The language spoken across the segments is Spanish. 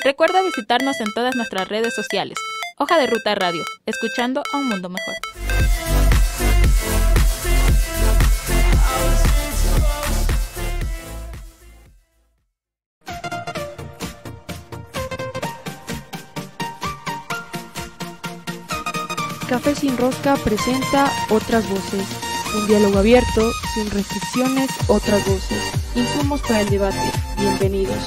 Recuerda visitarnos en todas nuestras redes sociales. Hoja de Ruta Radio, escuchando a un mundo mejor. Café Sin Rosca presenta Otras Voces, un diálogo abierto, sin restricciones, otras voces, insumos para el debate. Bienvenidos.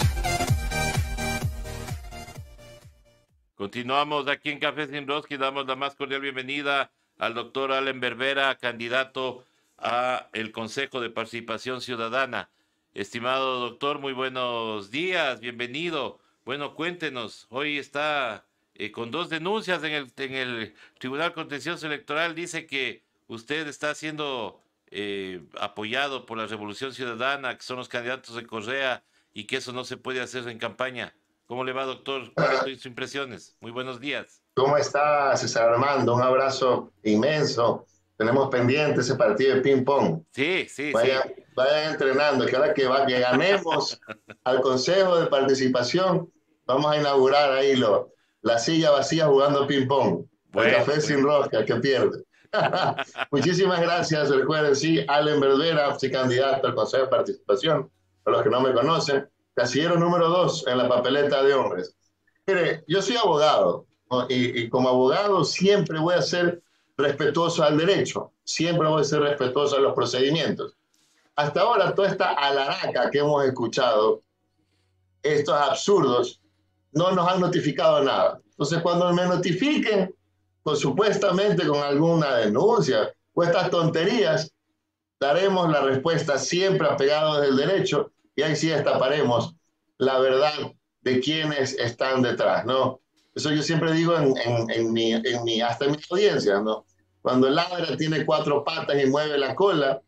Continuamos aquí en Café Sin Rosca y damos la más cordial bienvenida al doctor Allen Berbera, candidato a el Consejo de Participación Ciudadana. Estimado doctor, muy buenos días, bienvenido. Bueno, cuéntenos, hoy está con 2 denuncias en el Tribunal Contencioso Electoral. Dice que usted está siendo apoyado por la Revolución Ciudadana, que son los candidatos de Correa, y que eso no se puede hacer en campaña. ¿Cómo le va, doctor? ¿Cuáles son sus impresiones? Muy buenos días. ¿Cómo está, César Armando? Un abrazo inmenso. Tenemos pendiente ese partido de ping-pong. Sí, sí, vayan, sí. Vayan entrenando, que ahora que ganemos al Consejo de Participación, vamos a inaugurar ahí la silla vacía jugando ping-pong. Bueno, el café sin rosca, que pierde. Muchísimas gracias. Recuerden, sí, Allen Berbera, sí, candidato al Consejo de Participación. Para los que no me conocen, casillero número 2 en la papeleta de hombres. Mire, yo soy abogado, ¿no? Y como abogado siempre voy a ser respetuoso al derecho, siempre voy a ser respetuoso a los procedimientos. Hasta ahora toda esta alaraca que hemos escuchado, estos absurdos, no nos han notificado nada. Entonces cuando me notifiquen, pues supuestamente con alguna denuncia o estas tonterías, daremos la respuesta siempre apegados del derecho y ahí sí destaparemos la verdad de quienes están detrás, ¿no? Eso yo siempre digo hasta en mi audiencia, ¿no? Cuando el ladra tiene 4 patas y mueve la cola,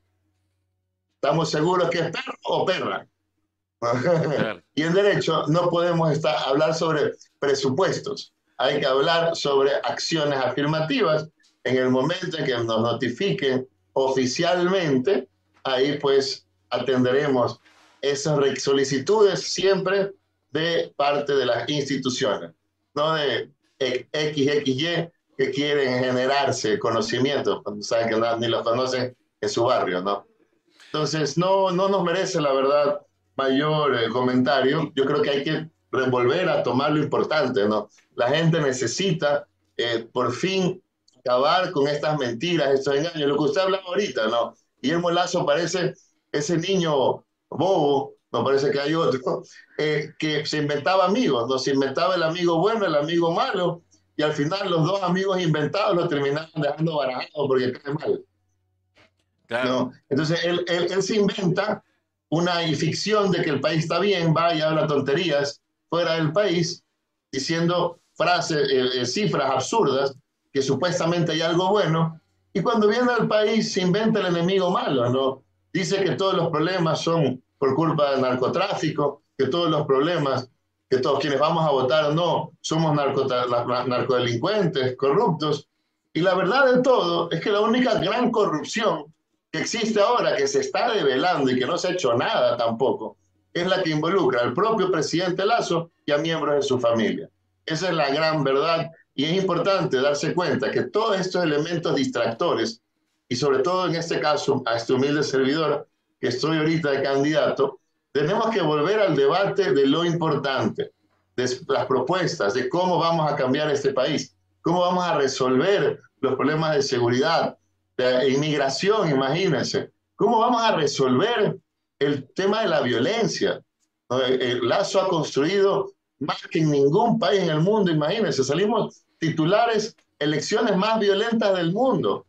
estamos seguros que es perro o perra. claro. Y en derecho no podemos hablar sobre presupuestos, hay que hablar sobre acciones afirmativas. En el momento en que nos notifiquen oficialmente, ahí pues atenderemos esas solicitudes siempre de parte de las instituciones, no de XXY que quieren generarse conocimientos, cuando saben que ni los conocen en su barrio, ¿no? Entonces, no nos merece, la verdad, mayor comentario. Yo creo que hay que volver a tomar lo importante, ¿no? La gente necesita, por fin, acabar con estas mentiras, estos engaños. Lo que usted hablaba ahorita, ¿no? Guillermo Lazo parece ese niño bobo, no parece que hay otro, que se inventaba amigos, ¿no? Se inventaba el amigo bueno, el amigo malo, y al final los 2 amigos inventados lo terminaban dejando barajados porque cae mal. Claro. ¿No? Entonces él se inventa una ficción de que el país está bien, va y habla tonterías fuera del país, diciendo frases, cifras absurdas, que supuestamente hay algo bueno, y cuando viene al país se inventa el enemigo malo, ¿no? Dice que todos los problemas son por culpa del narcotráfico, que todos los problemas, que todos quienes vamos a votar no, somos narcodelincuentes, corruptos, y la verdad de todo es que la única gran corrupción que existe ahora, que se está develando y que no se ha hecho nada tampoco, es la que involucra al propio presidente Lazo y a miembros de su familia. Esa es la gran verdad y es importante darse cuenta que todos estos elementos distractores, y sobre todo en este caso a este humilde servidor que estoy ahorita de candidato, tenemos que volver al debate de lo importante, de las propuestas, de cómo vamos a cambiar este país, cómo vamos a resolver los problemas de seguridad, de inmigración, imagínense. ¿Cómo vamos a resolver el tema de la violencia? El Lazo ha construido más que en ningún país en el mundo, imagínense. Salimos titulares, elecciones más violentas del mundo.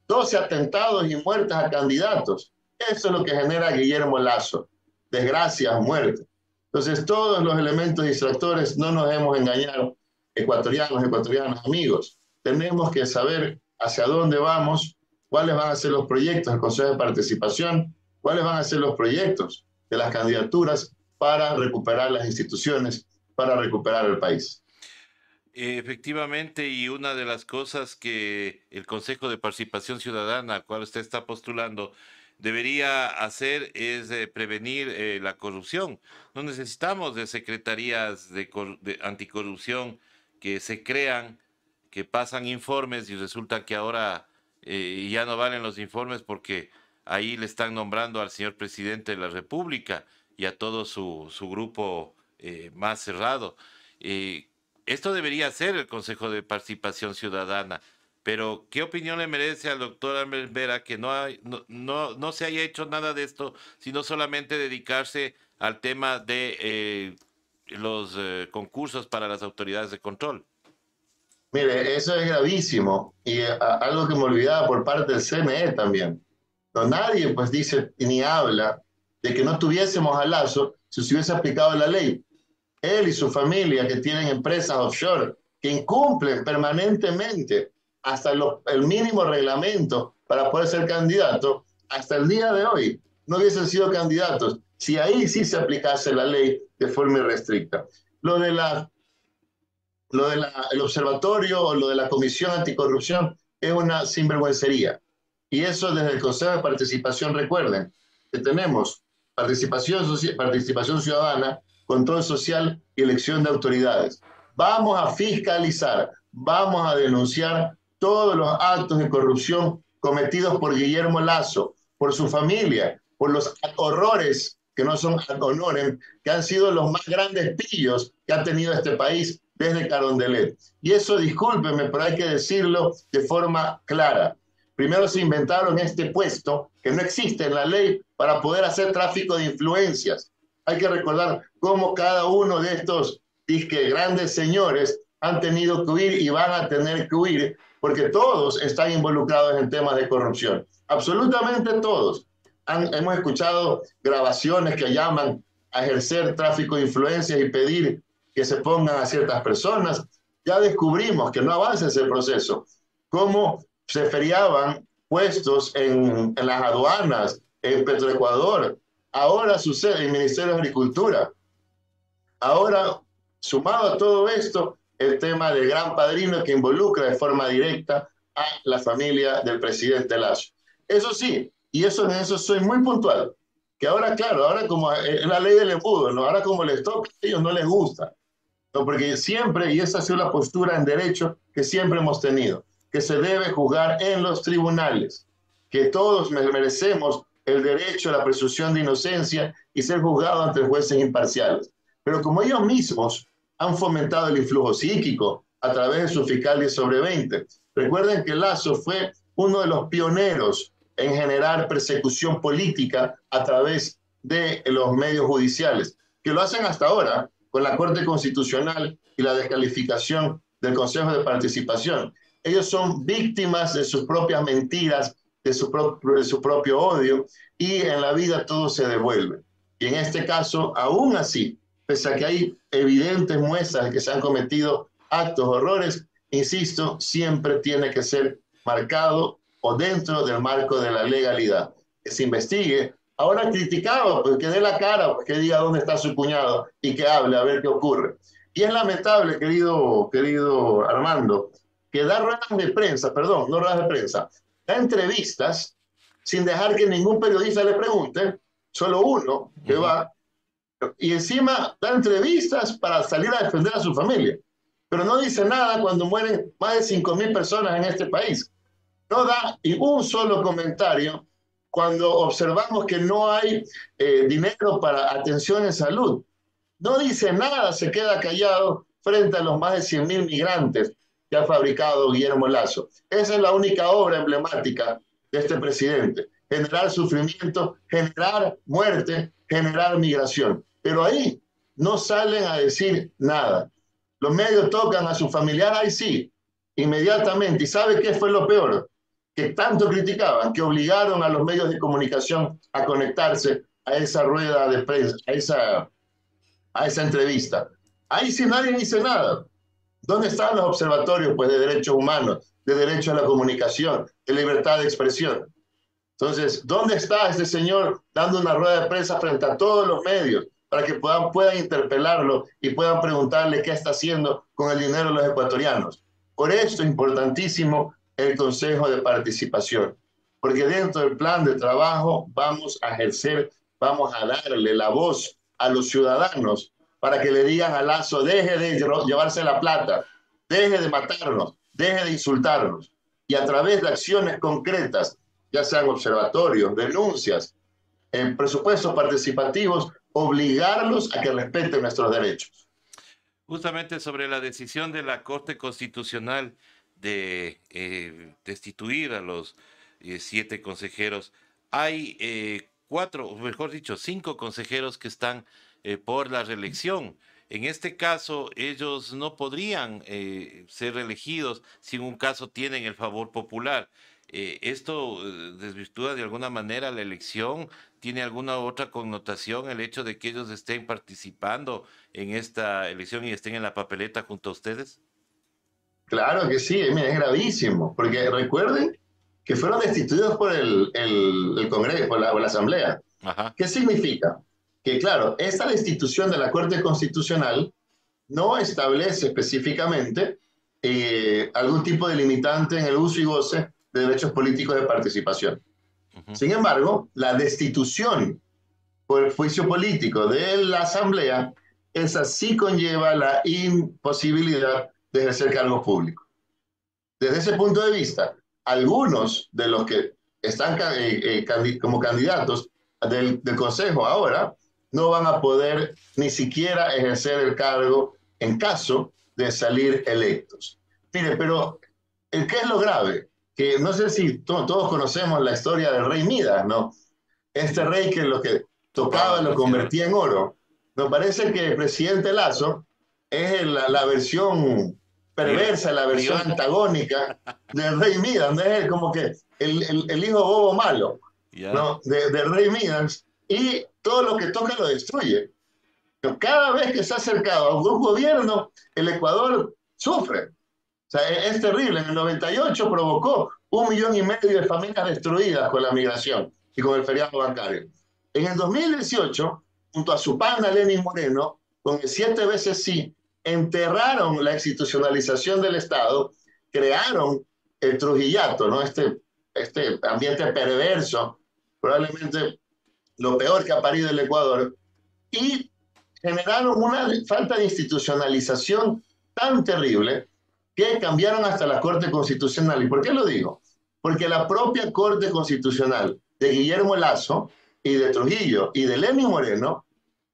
12 atentados y muertes a candidatos. Eso es lo que genera Guillermo Lazo. Desgracias, muertes. Entonces, todos los elementos distractores, no nos debemos engañar, ecuatorianos, amigos. Tenemos que saber hacia dónde vamos, cuáles van a ser los proyectos del Consejo de Participación, cuáles van a ser los proyectos de las candidaturas para recuperar las instituciones, para recuperar el país. Efectivamente, y una de las cosas que el Consejo de Participación Ciudadana, al cual usted está postulando, debería hacer es prevenir la corrupción. No necesitamos de secretarías de anticorrupción que se crean, que pasan informes y resulta que ahora ya no valen los informes porque ahí le están nombrando al señor presidente de la República y a todo su grupo más cerrado. Esto debería ser el Consejo de Participación Ciudadana, pero ¿qué opinión le merece al doctor Albert Vera que no se haya hecho nada de esto, sino solamente dedicarse al tema de los concursos para las autoridades de control? Mire, eso es gravísimo y algo que me olvidaba por parte del CNE también. No, nadie pues dice ni habla de que no tuviésemos a Lasso si se hubiese aplicado la ley. Él y su familia que tienen empresas offshore que incumplen permanentemente hasta el mínimo reglamento para poder ser candidato, hasta el día de hoy no hubiesen sido candidatos si ahí sí se aplicase la ley de forma irrestricta. Lo del observatorio o lo de la Comisión Anticorrupción es una sinvergüencería. Y eso desde el Consejo de Participación, recuerden que tenemos participación ciudadana, control social y elección de autoridades. Vamos a fiscalizar, vamos a denunciar todos los actos de corrupción cometidos por Guillermo Lasso, por su familia, por los horrores que no son ad honorem, que han sido los más grandes pillos que ha tenido este país desde Carondelet. Y eso, discúlpenme, pero hay que decirlo de forma clara. Primero se inventaron este puesto que no existe en la ley para poder hacer tráfico de influencias. Hay que recordar cómo cada uno de estos grandes señores han tenido que huir y van a tener que huir porque todos están involucrados en temas de corrupción. Absolutamente todos. Hemos escuchado grabaciones que llaman a ejercer tráfico de influencias y pedir que se pongan a ciertas personas. Ya descubrimos que no avanza ese proceso. Cómo se feriaban puestos en las aduanas, en Petroecuador. Ahora sucede en el Ministerio de Agricultura. Ahora, sumado a todo esto, el tema del gran padrino que involucra de forma directa a la familia del presidente Lasso. Eso sí, y en eso soy muy puntual, que ahora, claro, ahora como es la ley del embudo, ¿no? Ahora como les toca, a ellos no les gusta, ¿no? Porque siempre, y esa ha sido la postura en derecho que siempre hemos tenido, que se debe juzgar en los tribunales, que todos merecemos el derecho a la presunción de inocencia y ser juzgados ante jueces imparciales. Pero como ellos mismos han fomentado el influjo psíquico a través de su fiscal 10/20, recuerden que Lasso fue uno de los pioneros en generar persecución política a través de los medios judiciales, que lo hacen hasta ahora con la Corte Constitucional y la descalificación del Consejo de Participación. Ellos son víctimas de sus propias mentiras, de su propio odio, y en la vida todo se devuelve. Y en este caso, aún así, pese a que hay evidentes muestras de que se han cometido actos, horrores, insisto, siempre tiene que ser marcado o dentro del marco de la legalidad. Que se investigue. Ahora criticado, pues que dé la cara, pues que diga dónde está su cuñado y que hable a ver qué ocurre. Y es lamentable, querido Armando, que da ruedas de prensa, perdón, no ruedas de prensa, da entrevistas sin dejar que ningún periodista le pregunte, solo uno que va, y encima da entrevistas para salir a defender a su familia. Pero no dice nada cuando mueren más de 5.000 personas en este país. No da un solo comentario cuando observamos que no hay dinero para atención en salud. No dice nada, se queda callado frente a los más de 100.000 migrantes que ha fabricado Guillermo Lasso. Esa es la única obra emblemática de este presidente: generar sufrimiento, generar muerte, generar migración. Pero ahí no salen a decir nada. Los medios tocan a su familiar, ahí sí, inmediatamente. ¿Y sabe qué fue lo peor? Que tanto criticaban, que obligaron a los medios de comunicación a conectarse a esa rueda de prensa, a esa entrevista. Ahí sí nadie dice nada. ¿Dónde están los observatorios, pues, de derechos humanos, de derecho a la comunicación, de libertad de expresión? Entonces, ¿dónde está este señor dando una rueda de prensa frente a todos los medios para que puedan interpelarlo y puedan preguntarle qué está haciendo con el dinero de los ecuatorianos? Por esto es importantísimo el Consejo de Participación. porque dentro del plan de trabajo vamos a ejercer, vamos a darle la voz a los ciudadanos para que le digan a Lasso, deje de llevarse la plata, deje de matarnos, deje de insultarnos. Y a través de acciones concretas, ya sean observatorios, denuncias, presupuestos participativos, obligarlos a que respeten nuestros derechos. Justamente sobre la decisión de la Corte Constitucional de destituir a los 7 consejeros, hay 4, o mejor dicho, 5 consejeros que están por la reelección. En este caso, ellos no podrían ser reelegidos si en un caso tienen el favor popular. ¿Esto desvirtúa de alguna manera la elección? ¿Tiene alguna otra connotación el hecho de que ellos estén participando en esta elección y estén en la papeleta junto a ustedes? Claro que sí, mira, es gravísimo, porque recuerden que fueron destituidos por el Congreso, por la Asamblea. Ajá. ¿Qué significa? Que claro, esta destitución de la Corte Constitucional no establece específicamente algún tipo de limitante en el uso y goce de derechos políticos de participación. Sin embargo, la destitución por el juicio político de la Asamblea, esa sí conlleva la imposibilidad de ejercer cargos públicos. Desde ese punto de vista, algunos de los que están como candidatos del Consejo ahora no van a poder ni siquiera ejercer el cargo en caso de salir electos. Mire, pero ¿qué es lo grave? Que no sé si todos conocemos la historia del rey Midas, ¿no? Este rey que lo que tocaba lo convertía en oro. Nos parece que el presidente Lasso es la versión perversa, la versión antagónica del rey Midas, ¿no? Es como que el hijo bobo malo, ¿no? Del rey Midas, y todo lo que toca lo destruye. Pero cada vez que se ha acercado a un gobierno, el Ecuador sufre. O sea, es terrible. En el 98 provocó 1,5 millones de familias destruidas con la migración y con el feriado bancario. En el 2018, junto a su pana Lenín Moreno, con el 7 veces sí, enterraron la institucionalización del Estado, crearon el Trujillato, ¿no? Este ambiente perverso, probablemente lo peor que ha parido el Ecuador, y generaron una falta de institucionalización tan terrible que cambiaron hasta la Corte Constitucional. ¿Y por qué lo digo? Porque la propia Corte Constitucional de Guillermo Lasso y de Trujillo y de Lenín Moreno,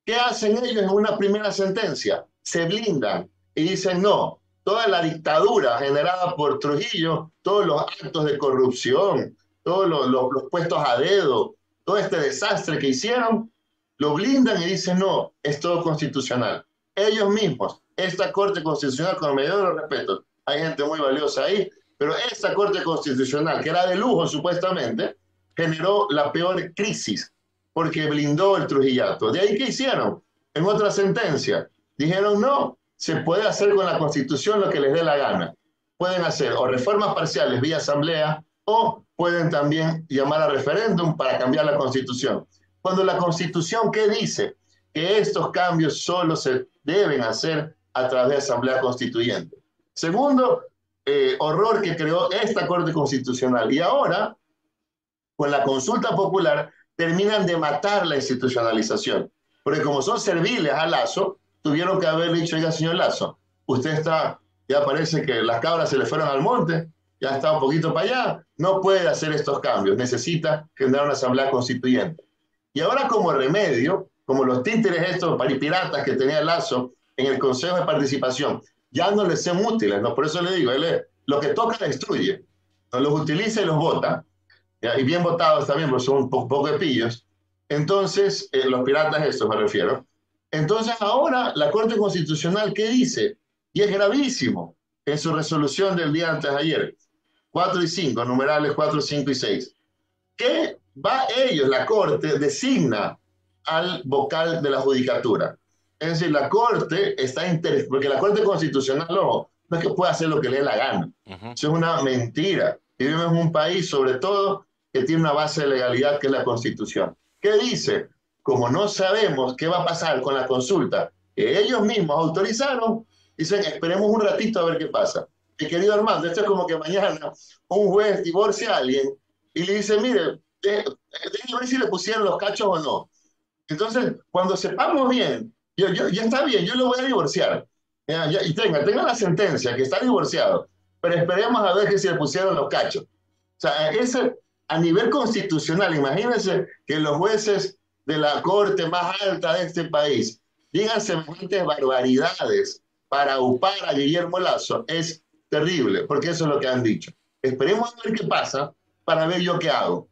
¿qué hacen ellos en una primera sentencia? Se blindan y dicen no, toda la dictadura generada por Trujillo, todos los actos de corrupción, todos los puestos a dedo, todo este desastre que hicieron, lo blindan y dicen no, es todo constitucional. Ellos mismos, esta Corte Constitucional, con el mayor respeto, hay gente muy valiosa ahí, pero esta Corte Constitucional, que era de lujo supuestamente, generó la peor crisis, porque blindó el Trujillato. ¿De ahí qué hicieron? En otra sentencia, dijeron no, se puede hacer con la Constitución lo que les dé la gana. Pueden hacer o reformas parciales vía asamblea, o pueden también llamar a referéndum para cambiar la Constitución. Cuando la Constitución, ¿qué dice? Que estos cambios solo se deben hacer a través de asamblea constituyente. Segundo horror que creó esta Corte Constitucional. Y ahora, con la consulta popular, terminan de matar la institucionalización. Porque como son serviles a Lasso, tuvieron que haber dicho, oiga, señor Lasso, usted está, ya parece que las cabras se le fueron al monte, ya está un poquito para allá, no puede hacer estos cambios, necesita generar una asamblea constituyente. Y ahora como remedio, como los títeres estos paripiratas que tenía Lasso en el Consejo de Participación, ya no les son útiles, ¿no? Por eso le digo, lo que toca destruye, no los utiliza y los vota, ¿ya? Y bien votados también, porque son un poco de pillos. Entonces, los piratas estos me refiero. Entonces ahora la Corte Constitucional, ¿qué dice? Y es gravísimo, en su resolución del día antes de ayer, 4 y 5, numerales 4, 5 y 6, que la Corte designa al vocal de la judicatura. Es decir, la Corte porque la Corte Constitucional no es que pueda hacer lo que le dé la gana. Eso es una mentira. Vivimos en un país, sobre todo, que tiene una base de legalidad que es la Constitución. ¿Qué dice? Como no sabemos qué va a pasar con la consulta que ellos mismos autorizaron, dicen, esperemos un ratito a ver qué pasa. Mi querido Armando, esto es como que mañana un juez divorcia a alguien y le dice, mire, déjeme ver si le pusieron los cachos o no. Entonces, cuando sepamos bien, ya está bien, yo lo voy a divorciar. Y tenga la sentencia, que está divorciado, pero esperemos a ver que si le pusieron los cachos. O sea, a nivel constitucional, imagínense que los jueces de la corte más alta de este país digan semejantes barbaridades para upar a Guillermo Lasso, es terrible, porque eso es lo que han dicho. Esperemos a ver qué pasa para ver yo qué hago.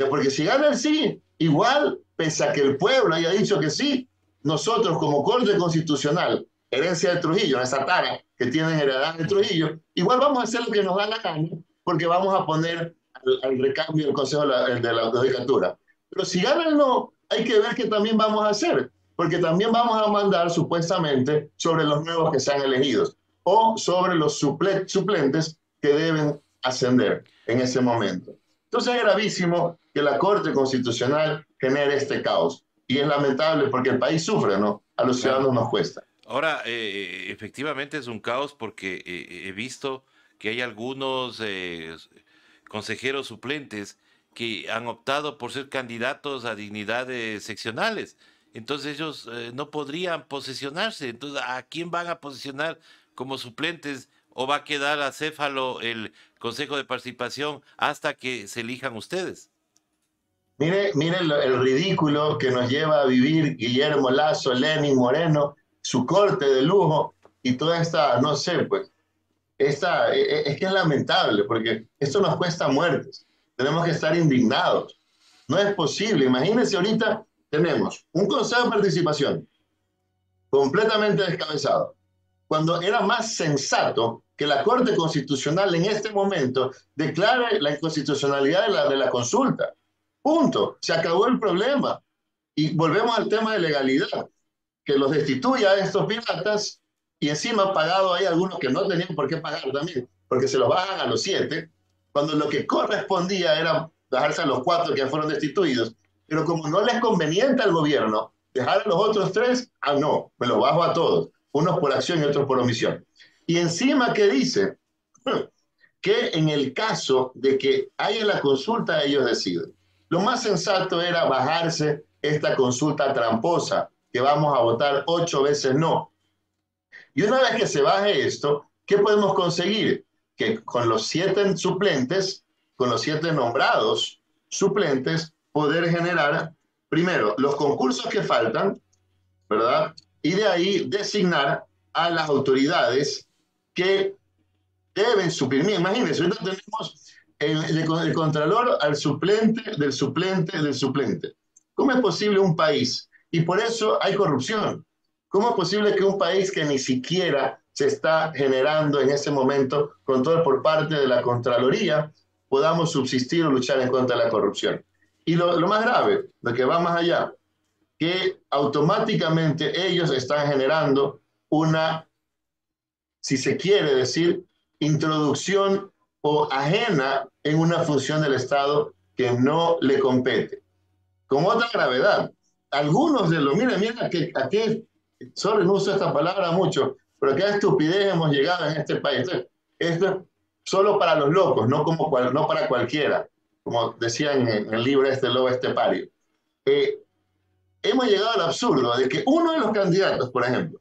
Porque si gana el sí, igual, pese a que el pueblo haya dicho que sí, nosotros como Corte Constitucional, herencia de Trujillo, esa tara que tienen heredad de Trujillo, igual vamos a hacer lo que nos da la gana, porque vamos a poner al recambio del Consejo de la Judicatura. Pero si gana el no, hay que ver qué también vamos a hacer, porque también vamos a mandar supuestamente sobre los nuevos que sean elegidos o sobre los suplentes que deben ascender en ese momento. Entonces es gravísimo que la Corte Constitucional genere este caos. Y es lamentable porque el país sufre, ¿no? A los ciudadanos nos cuesta. Ahora, efectivamente es un caos porque he visto que hay algunos consejeros suplentes que han optado por ser candidatos a dignidades seccionales. Entonces ellos no podrían posesionarse. Entonces, ¿a quién van a posicionar como suplentes? ¿O va a quedar acéfalo el Consejo de Participación hasta que se elijan ustedes? Mire el ridículo que nos lleva a vivir Guillermo Lasso, Lenin Moreno, su corte de lujo y toda esta, no sé, pues, es que es lamentable porque esto nos cuesta muertes. Tenemos que estar indignados. No es posible. Imagínense ahorita tenemos un Consejo de Participación completamente descabezado, cuando era más sensato que la Corte Constitucional en este momento declare la inconstitucionalidad de la consulta. Punto. Se acabó el problema. Y volvemos al tema de legalidad, que los destituya a estos piratas y encima han pagado hay algunos que no tenían por qué pagar también, porque se los bajan a los 7, cuando lo que correspondía era bajarse a los 4 que fueron destituidos. Pero como no les conveniente al gobierno dejar a los otros 3, no, me los bajo a todos, unos por acción y otros por omisión. Y encima que dice que en el caso de que haya la consulta, ellos deciden. Lo más sensato era bajarse esta consulta tramposa, que vamos a votar 8 veces no. Y una vez que se baje esto, ¿qué podemos conseguir? Que con los 7 suplentes, con los 7 nombrados suplentes, poder generar, primero, los concursos que faltan, ¿verdad? Y de ahí designar a las autoridades que deben suprimir. Imagínense, ahorita tenemos el contralor al suplente del suplente del suplente. ¿Cómo es posible un país? Y por eso hay corrupción. ¿Cómo es posible que un país que ni siquiera se está generando en ese momento control por parte de la Contraloría podamos subsistir o luchar en contra de la corrupción? Y lo más grave, lo que va más allá, que automáticamente ellos están generando una, si se quiere decir, introducción o ajena en una función del Estado que no le compete. Con otra gravedad, algunos de los, miren, aquí, solo no uso esta palabra mucho, pero a qué estupidez hemos llegado en este país. Esto es solo para los locos, no para cualquiera, como decía en el libro Lobo Estepario. Hemos llegado al absurdo de que uno de los candidatos, por ejemplo,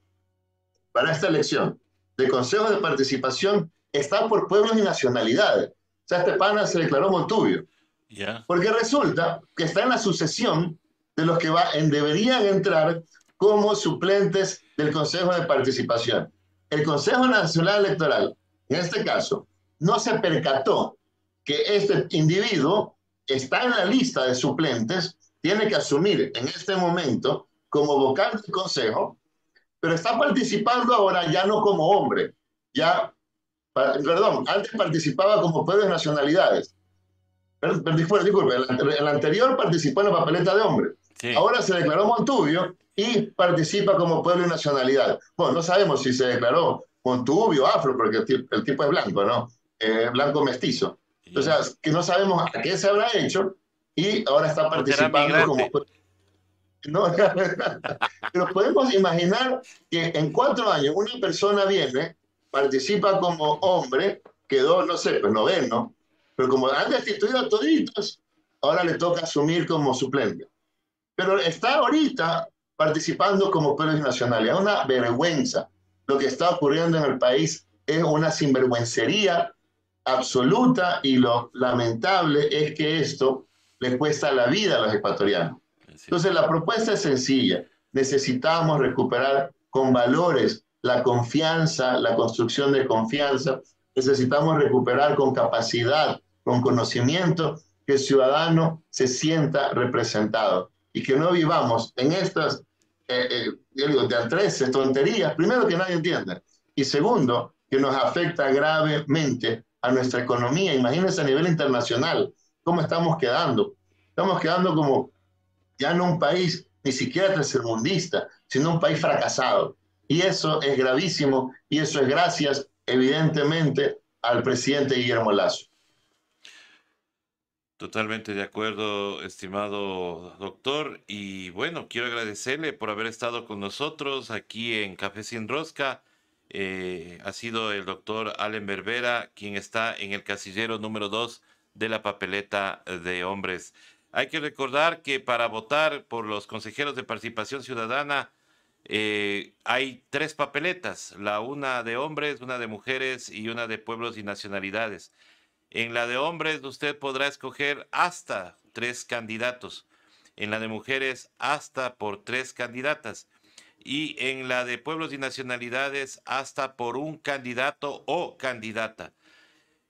para esta elección de Consejo de Participación está por pueblos y nacionalidades. O sea, este pana se declaró Montubio. Yeah. Porque resulta que está en la sucesión de los que deberían entrar como suplentes del Consejo de Participación. El Consejo Nacional Electoral, en este caso, no se percató que este individuo está en la lista de suplentes, tiene que asumir en este momento como vocal del Consejo, pero está participando ahora ya no como hombre, perdón, antes participaba como pueblos y nacionalidades. Disculpe, el anterior participó en la papeleta de hombre. Sí. Ahora se declaró Montubio y participa como pueblo y nacionalidad. Bueno, no sabemos si se declaró Montubio, afro, porque el tipo es blanco, ¿no? Blanco mestizo. Entonces, que no sabemos a qué se habrá hecho y ahora está participando como... No, pero podemos imaginar que en 4 años una persona viene, participa como hombre, quedó, no sé, pues noveno, Pero como han destituido a toditos, ahora le toca asumir como suplente. Pero está ahorita participando como premios nacionales. Es una vergüenza. Lo que está ocurriendo en el país es una sinvergüencería absoluta, y lo lamentable es que esto les cuesta la vida a los ecuatorianos. Entonces la propuesta es sencilla. Necesitamos recuperar con valores la confianza, la construcción de confianza. Necesitamos recuperar con capacidad, con conocimiento, que el ciudadano se sienta representado y que no vivamos en estas de atreces, tonterías, primero, que nadie entiende, y segundo, que nos afecta gravemente a nuestra economía. Imagínense a nivel internacional cómo estamos quedando. Estamos quedando como ya no un país ni siquiera tercermundista, sino un país fracasado. Y eso es gravísimo, y eso es gracias, evidentemente, al presidente Guillermo Lasso. Totalmente de acuerdo, estimado doctor. Y bueno, quiero agradecerle por haber estado con nosotros aquí en Café Sin Rosca. Ha sido el doctor Allen Berbera quien está en el casillero número 2 de la papeleta de hombres. Hay que recordar que para votar por los consejeros de participación ciudadana hay 3 papeletas, una de hombres, una de mujeres y una de pueblos y nacionalidades. En la de hombres usted podrá escoger hasta 3 candidatos, en la de mujeres hasta por 3 candidatas, y en la de pueblos y nacionalidades hasta por un candidato o candidata.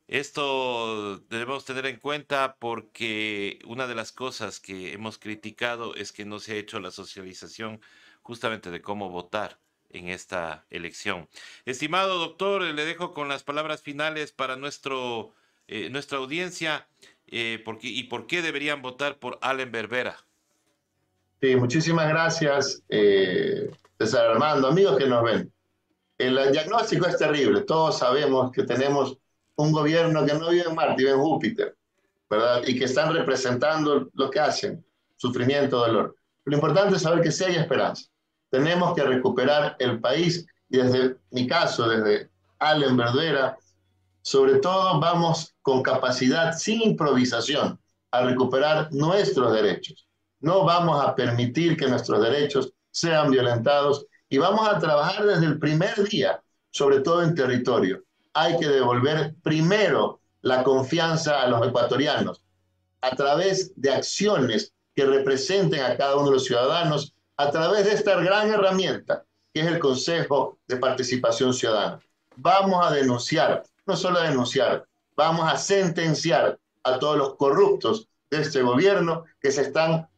Esto debemos tener en cuenta porque una de las cosas que hemos criticado es que no se ha hecho la socialización justamente de cómo votar en esta elección. Estimado doctor, le dejo con las palabras finales para nuestra audiencia, por qué deberían votar por Allen Berbera. Sí, muchísimas gracias, César Armando, amigos que nos ven. El diagnóstico es terrible. Todos sabemos que tenemos un gobierno que no vive en Marte, vive en Júpiter, ¿verdad? Y que están representando lo que hacen, sufrimiento, dolor. Lo importante es saber que sí hay esperanza. Tenemos que recuperar el país, y desde mi caso, desde Allen Berbera, sobre todo vamos con capacidad, sin improvisación, a recuperar nuestros derechos. No vamos a permitir que nuestros derechos sean violentados, y vamos a trabajar desde el primer día, sobre todo en territorio. Hay que devolver primero la confianza a los ecuatorianos a través de acciones que representen a cada uno de los ciudadanos, a través de esta gran herramienta que es el Consejo de Participación Ciudadana. Vamos a denunciar, no solo a denunciar, vamos a sentenciar a todos los corruptos de este gobierno que se están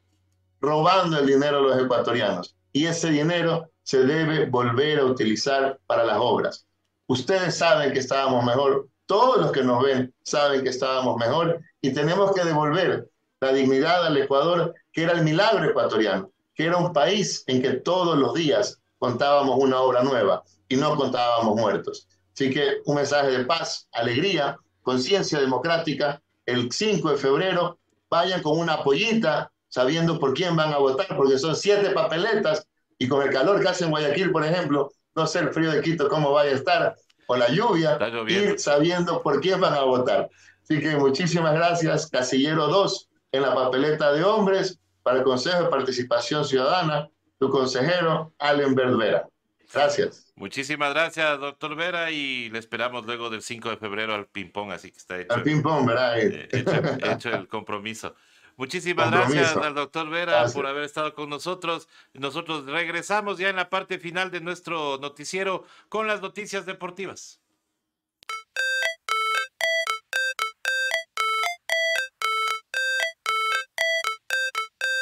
robando el dinero de los ecuatorianos. Y ese dinero se debe volver a utilizar para las obras. Ustedes saben que estábamos mejor, todos los que nos ven saben que estábamos mejor, y tenemos que devolver la dignidad al Ecuador, que era el milagro ecuatoriano, que era un país en que todos los días contábamos una obra nueva y no contábamos muertos. Así que un mensaje de paz, alegría, conciencia democrática. El 5 de febrero vayan con una pollita, sabiendo por quién van a votar, porque son 7 papeletas, y con el calor que hace en Guayaquil, por ejemplo, no sé el frío de Quito cómo vaya a estar, o la lluvia, ir sabiendo por quién van a votar. Así que muchísimas gracias. Casillero 2 en la papeleta de hombres para el Consejo de Participación Ciudadana, tu consejero Allen Berbera. Gracias. Muchísimas gracias, doctor Vera, y le esperamos luego del 5 de febrero al ping-pong, así que está hecho. Al ping-pong, ¿verdad? Hecho el compromiso. Muchísimas gracias al doctor Vera por haber estado con nosotros. Nosotros regresamos ya en la parte final de nuestro noticiero con las noticias deportivas.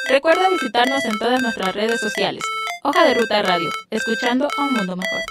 Recuerda visitarnos en todas nuestras redes sociales. Hoja de Ruta Radio, escuchando a un mundo mejor.